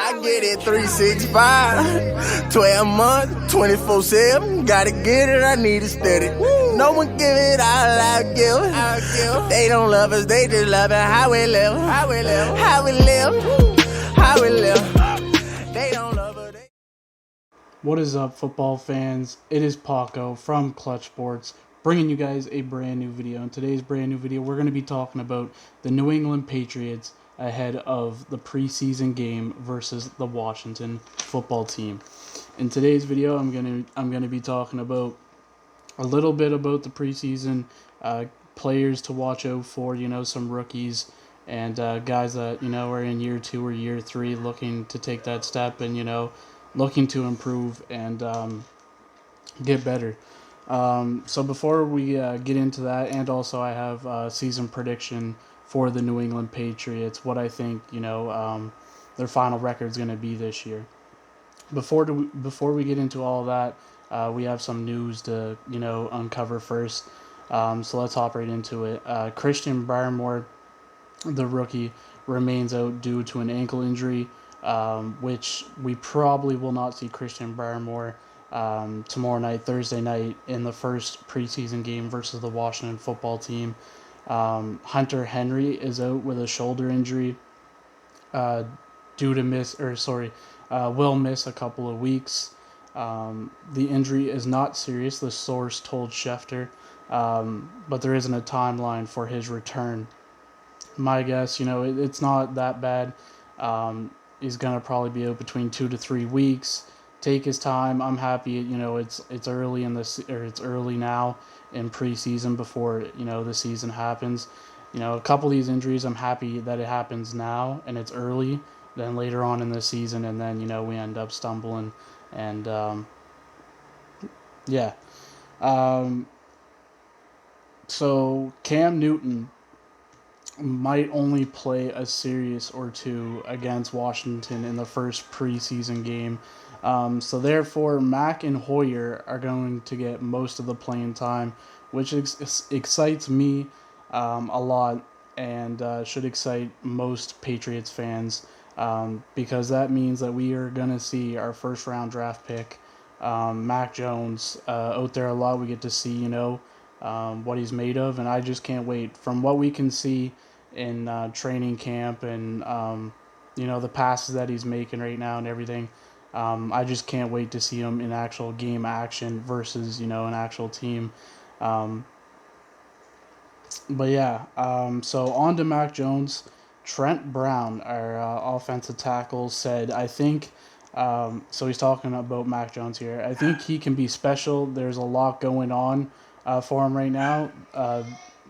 I get it 365, 12 months, 24/7. Gotta get it, I need it steady. No one give it all I give. They don't love us, they just love it how we live. How we live. How we live. How we live. They don't love us. What is up, football fans? It is Paco from Clutch Sports, bringing you guys a brand new video. In today's brand new video, we're going to be talking about the New England Patriots ahead of the preseason game versus the Washington football team. In today's video, I'm going to be talking about a little bit about the preseason players to watch out for. Some rookies and guys that are in year 2 or year 3 looking to take that step and looking to improve and get better. So before we get into that, and also I have a season prediction for the New England Patriots, what I think their final record is going to be this year. Before we get into all of that, we have some news to uncover first. So let's hop right into it. Christian Barmore, the rookie, remains out due to an ankle injury, which we probably will not see Christian Barmore tomorrow night, Thursday night, in the first preseason game versus the Washington football team. Hunter Henry is out with a shoulder injury, will miss a couple of weeks. The injury is not serious, the source told Schefter, but there isn't a timeline for his return. My guess, it's not that bad. He's gonna probably be out between 2 to 3 weeks. Take his time. I'm happy. It's early it's early now in preseason before the season happens. A couple of these injuries, I'm happy that it happens now and it's early. Then later on in the season, and then we end up stumbling and yeah. So Cam Newton might only play a series or two against Washington in the first preseason game. So therefore, Mack and Hoyer are going to get most of the playing time, which excites me a lot and should excite most Patriots fans, because that means that we are going to see our first-round draft pick, Mac Jones, out there a lot. We get to see, what he's made of, and I just can't wait. From what we can see in training camp and the passes that he's making right now and everything, I just can't wait to see him in actual game action versus an actual team. But yeah, so on to Mac Jones. Trent Brown, our offensive tackle, said, I think, so he's talking about Mac Jones here, I think he can be special. There's a lot going on for him right now.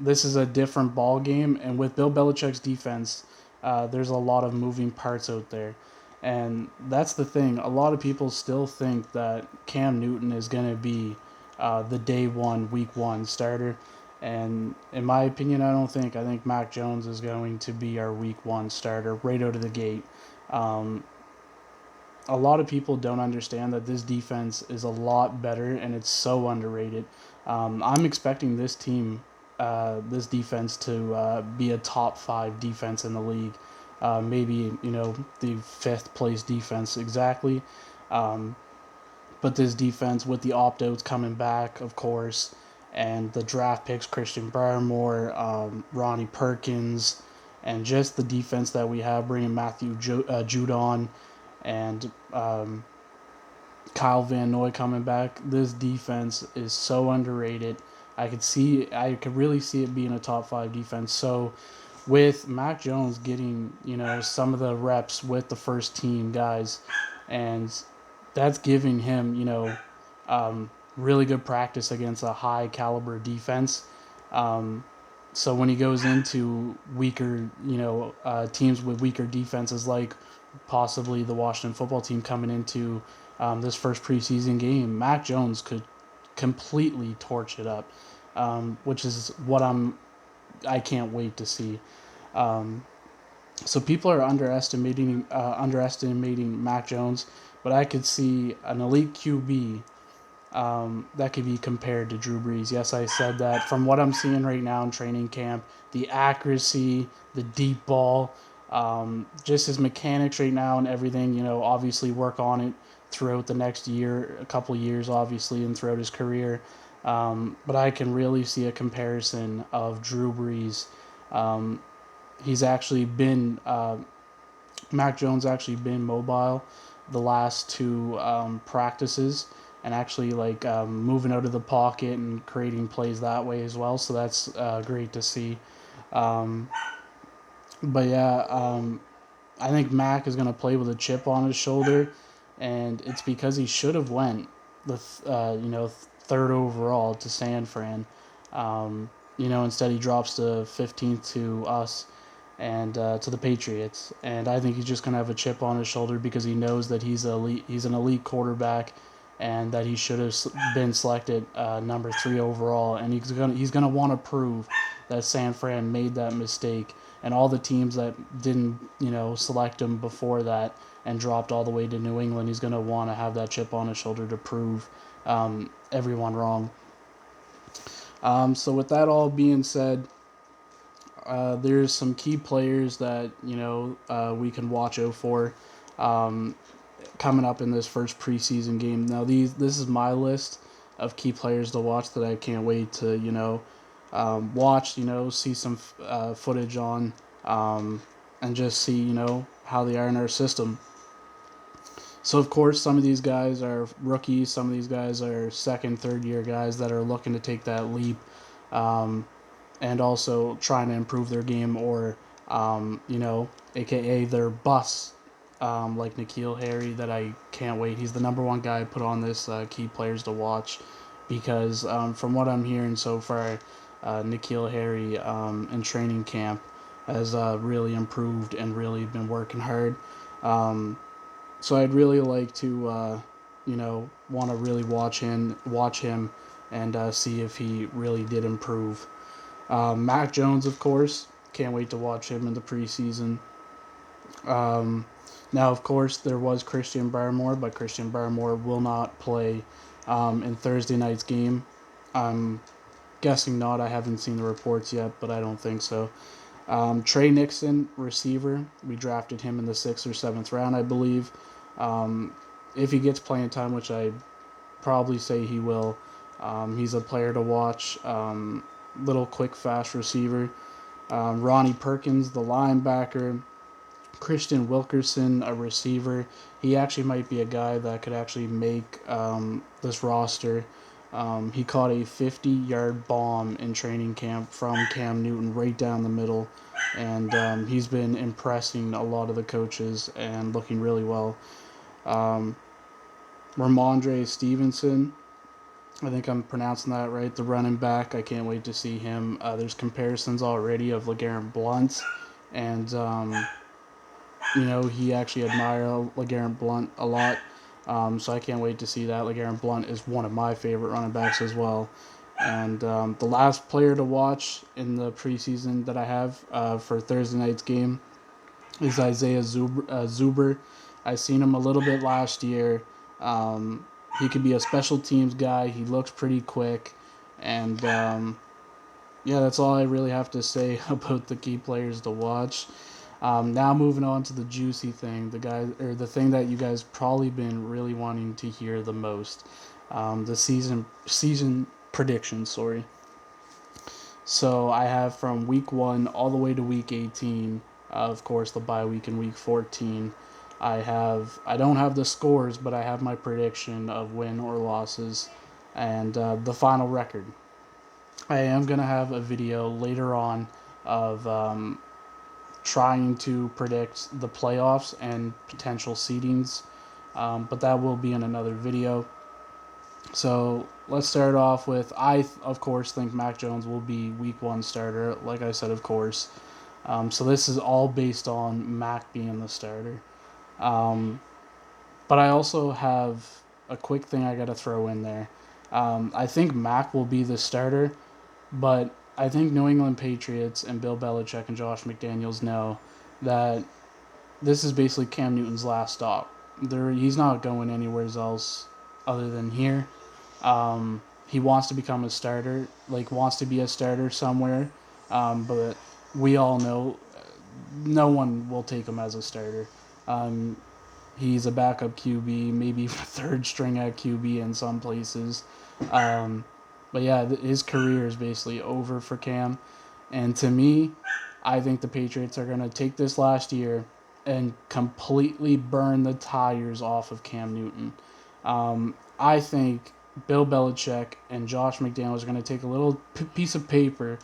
This is a different ball game, and with Bill Belichick's defense, there's a lot of moving parts out there. And that's the thing. A lot of people still think that Cam Newton is going to be the day one, week one starter. And in my opinion, I think Mac Jones is going to be our week one starter right out of the gate. A lot of people don't understand that this defense is a lot better and it's so underrated. I'm expecting this defense to be a top 5 defense in the league. Maybe, the 5th place defense exactly. But this defense, with the opt-outs coming back, of course, and the draft picks, Christian Barmore, Ronnie Perkins, and just the defense that we have, bringing Matthew Judon and Kyle Van Noy coming back. This defense is so underrated. I could really see it being a top 5 defense. So with Mac Jones getting, some of the reps with the first team guys, and that's giving him, really good practice against a high caliber defense. So when he goes into weaker, teams with weaker defenses, like possibly the Washington football team coming into this first preseason game, Mac Jones could completely torch it up, which is what I can't wait to see. So people are underestimating Mac Jones, but I could see an elite QB that could be compared to Drew Brees. Yes, I said that. From what I'm seeing right now in training camp, the accuracy, the deep ball, Just his mechanics right now and everything, obviously work on it throughout the next year, a couple years, obviously, and throughout his career. But I can really see a comparison of Drew Brees. Um, he's actually been Mac Jones actually been mobile the last two practices and actually like moving out of the pocket and creating plays that way as well. So that's great to see. Um, but yeah, I think Mac is going to play with a chip on his shoulder, and it's because he should have went the third overall to San Fran. Instead he drops to 15th to us and to the Patriots, and I think he's just going to have a chip on his shoulder because he knows that he's an elite quarterback, and that he should have been selected number 3 overall, and he's gonna want to prove that San Fran made that mistake, and all the teams that didn't select him before that and dropped all the way to New England, he's gonna want to have that chip on his shoulder to prove everyone wrong. So with that all being said, there's some key players that we can watch out for um, coming up in this first preseason game. Now this is my list of key players to watch that I can't wait to watch. See some footage on and just see how they are in our system. So of course some of these guys are rookies. Some of these guys are second, third year guys that are looking to take that leap. And also trying to improve their game, or aka their busts, like N'Keal Harry, that I can't wait. He's the number one guy I put on this key players to watch because from what I'm hearing so far, N'Keal Harry in training camp has really improved and really been working hard. So I'd really like to, want to really watch him, and see if he really did improve. Mac Jones, of course, can't wait to watch him in the preseason. Now, of course, there was Christian Barmore, but Christian Barmore will not play in Thursday night's game. I'm guessing not. I haven't seen the reports yet, but I don't think so. Trey Nixon, receiver. We drafted him in the 6th or 7th round, I believe. If he gets playing time, which I probably say he will, he's a player to watch. Little quick, fast receiver. Ronnie Perkins, the linebacker. Christian Wilkerson, a receiver. He actually might be a guy that could actually make this roster. He caught a 50-yard bomb in training camp from Cam Newton right down the middle, and he's been impressing a lot of the coaches and looking really well. Ramondre Stevenson, I think I'm pronouncing that right, the running back. I can't wait to see him. There's comparisons already of LeGarrette Blount, and he actually admired LeGarrette Blount a lot. So I can't wait to see that. LeGarrette Blount is one of my favorite running backs as well. And the last player to watch in the preseason that I have for Thursday night's game is Isaiah Zuber. I seen him a little bit last year. He could be a special teams guy. He looks pretty quick. And yeah, that's all I really have to say about the key players to watch. Now moving on to the juicy thing, the thing that you guys probably been really wanting to hear the most, the season prediction. Sorry. So I have from week 1 all the way to week 18. Of course, the bye week in week 14. I don't have the scores, but I have my prediction of win or losses, and the final record. I am gonna have a video later on of trying to predict the playoffs and potential seedings, but that will be in another video. So let's start off with, of course think Mac Jones will be week 1 starter, like I said, of course. So this is all based on Mac being the starter. But I also have a quick thing I got to throw in there. I think Mac will be the starter, but I think New England Patriots and Bill Belichick and Josh McDaniels know that this is basically Cam Newton's last stop. He's not going anywhere else other than here. He wants to become a starter, wants to be a starter somewhere. But we all know no one will take him as a starter. He's a backup QB, maybe third string at QB in some places. But yeah, his career is basically over for Cam. And to me, I think the Patriots are going to take this last year and completely burn the tires off of Cam Newton. I think Bill Belichick and Josh McDaniels are going to take a little piece of paper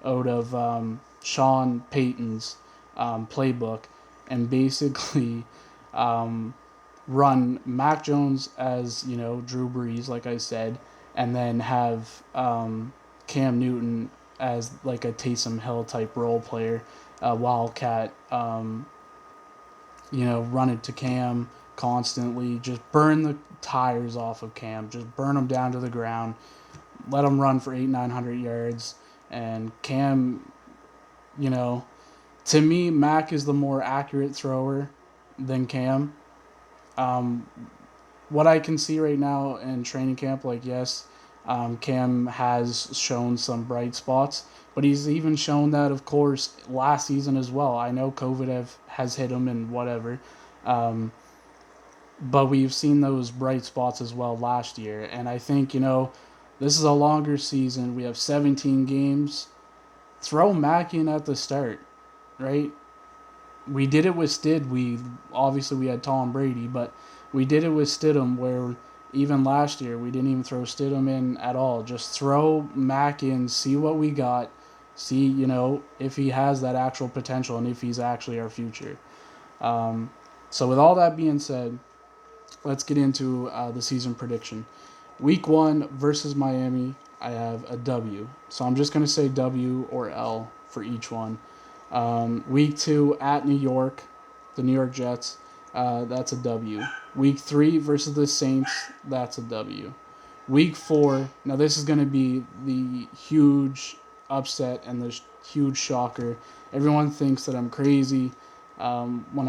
out of Sean Payton's playbook and basically run Mac Jones as, Drew Brees, like I said, and then have Cam Newton as like a Taysom Hill type role player, Wildcat, run it to Cam constantly, just burn the tires off of Cam, just burn him down to the ground, let him run for 900 yards, and Cam, to me, Mac is the more accurate thrower than Cam. Um, what I can see right now in training camp, like, yes, Cam has shown some bright spots, but he's even shown that, of course, last season as well. I know COVID has hit him and whatever, but we've seen those bright spots as well last year. And I think, this is a longer season. We have 17 games. Throw Mac in at the start, right? We did it with Stid. We had Tom Brady, but we did it with Stidham, where even last year we didn't even throw Stidham in at all. Just throw Mac in, see what we got, see if he has that actual potential and if he's actually our future. So with all that being said, let's get into the season prediction. Week 1 versus Miami, I have a W. So I'm just going to say W or L for each one. Week 2 at New York, the New York Jets, that's a W. Week 3 versus the Saints, that's a W. Week 4, now this is going to be the huge upset and the huge shocker. Everyone thinks that I'm crazy when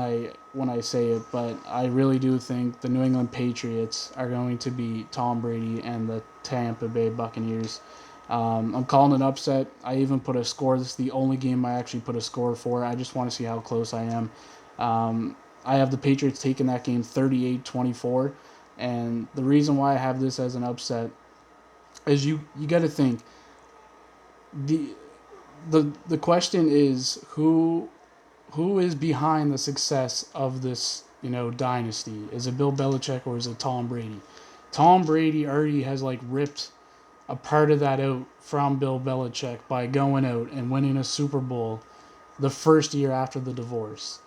I say it, but I really do think the New England Patriots are going to beat Tom Brady and the Tampa Bay Buccaneers. I'm calling an upset. I even put a score. This is the only game I actually put a score for. I just want to see how close I am. I have the Patriots taking that game 38-24. And the reason why I have this as an upset is you got to think. The question is who is behind the success of this, dynasty? Is it Bill Belichick or is it Tom Brady? Tom Brady already has ripped a part of that out from Bill Belichick by going out and winning a Super Bowl the first year after the divorce.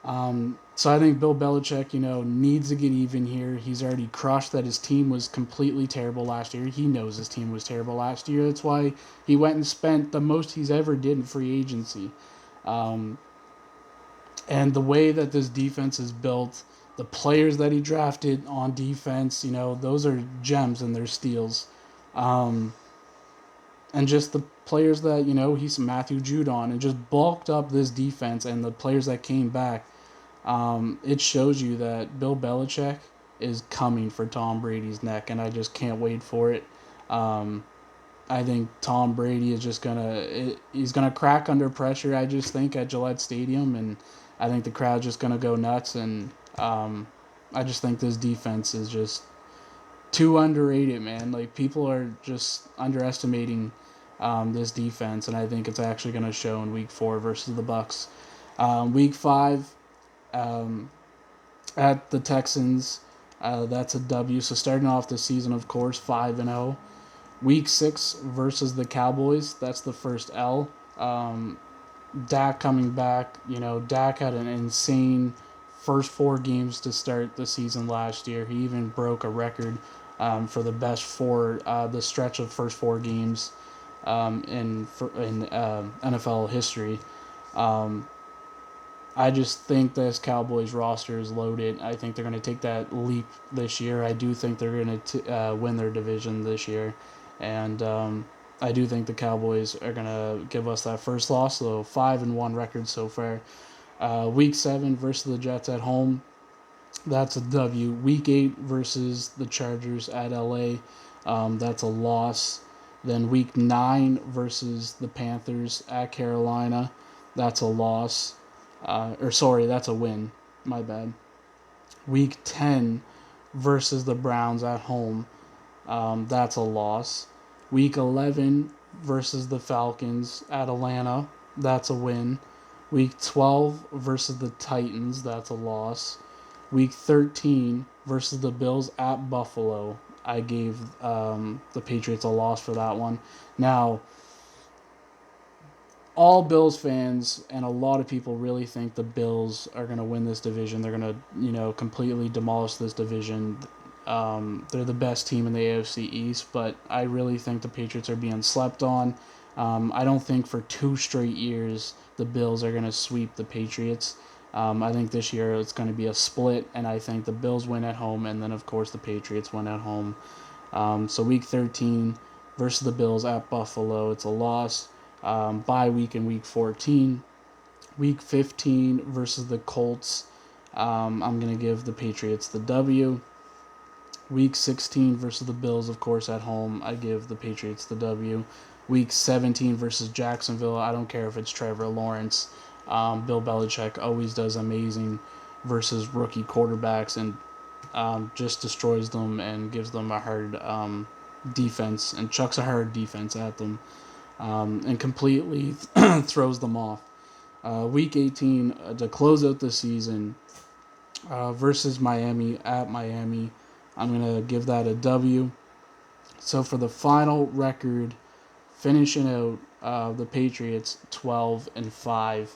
So I think Bill Belichick, needs to get even here. He's already crushed that his team was completely terrible last year. He knows his team was terrible last year. That's why he went and spent the most he's ever did in free agency. And the way that this defense is built, the players that he drafted on defense, those are gems and they're steals. And just the players that, he's Matthew Judon and just bulked up this defense and the players that came back. It shows you that Bill Belichick is coming for Tom Brady's neck, and I just can't wait for it. I think Tom Brady is just he's gonna crack under pressure, I just think, at Gillette Stadium, and I think the crowd's just gonna go nuts, and I just think this defense is just too underrated, man. People are just underestimating this defense, and I think it's actually gonna show in Week 4 versus the Bucs. Week 5. At the Texans, that's a W. So starting off the season, of course, 5-0. Week 6 versus the Cowboys, that's the first L. Dak coming back. Dak had an insane first 4 games to start the season last year. He even broke a record for the best the stretch of first 4 games in NFL history. I just think this Cowboys roster is loaded. I think they're going to take that leap this year. I do think they're going to win their division this year. And I do think the Cowboys are going to give us that first loss, so 5-1 record so far. Week 7 versus the Jets at home, that's a W. Week 8 versus the Chargers at LA, that's a loss. Then Week 9 versus the Panthers at Carolina, that's a loss. Or sorry, that's a win. My bad. Week 10 versus the Browns at home. That's a loss. Week 11 versus the Falcons at Atlanta. That's a win. Week 12 versus the Titans. That's a loss. Week 13 versus the Bills at Buffalo. I gave the Patriots a loss for that one. Now, all Bills fans and a lot of people really think the Bills are going to win this division. They're going to, completely demolish this division. They're the best team in the AFC East, but I really think the Patriots are being slept on. I don't think for 2 straight years the Bills are going to sweep the Patriots. I think this year it's going to be a split, and I think the Bills win at home, and then, of course, the Patriots win at home. So Week 13 versus the Bills at Buffalo, it's a loss. Bye week in Week 14. Week 15 versus the Colts, I'm going to give the Patriots the W. Week 16 versus the Bills, of course, at home, I give the Patriots the W. Week 17 versus Jacksonville, I don't care if it's Trevor Lawrence. Bill Belichick always does amazing versus rookie quarterbacks and just destroys them and gives them a hard defense and chucks a hard defense at them and completely throws them off. Week 18 to close out the season versus Miami at Miami. I'm going to give that a W. So for the final record, finishing out the Patriots 12-5.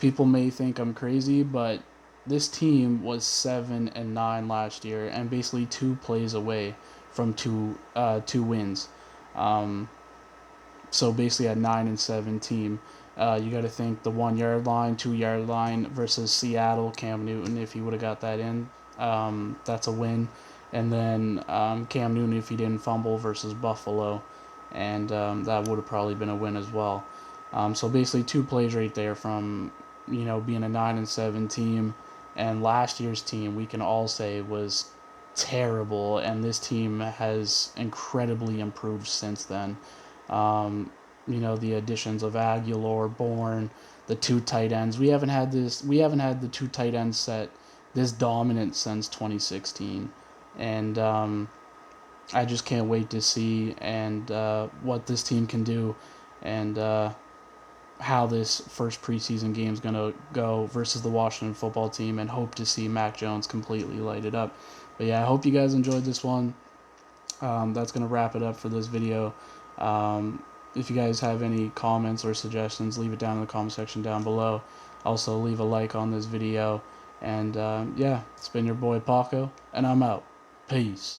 People may think I'm crazy, but this team was 7-9 last year, and basically 2 plays away from two wins. So basically a 9-7 team. You got to think the 1 yard line, 2 yard line versus Seattle, Cam Newton. If he would have got that in, that's a win. And then Cam Newton if he didn't fumble versus Buffalo, and that would have probably been a win as well. So basically 2 plays right there from being a 9-7 team, and last year's team we can all say was terrible, and this team has incredibly improved since then. The additions of Aguilar, Bourne, the 2 tight ends. We haven't had the 2 tight ends set this dominant since 2016, and I just can't wait to see and what this team can do, and how this first preseason game is going to go versus the Washington football team, and hope to see Mac Jones completely light it up. But yeah, I hope you guys enjoyed this one. That's going to wrap it up for this video. If you guys have any comments or suggestions, leave it down in the comment section down below. Also, leave a like on this video. And yeah, it's been your boy Paco, and I'm out. Peace.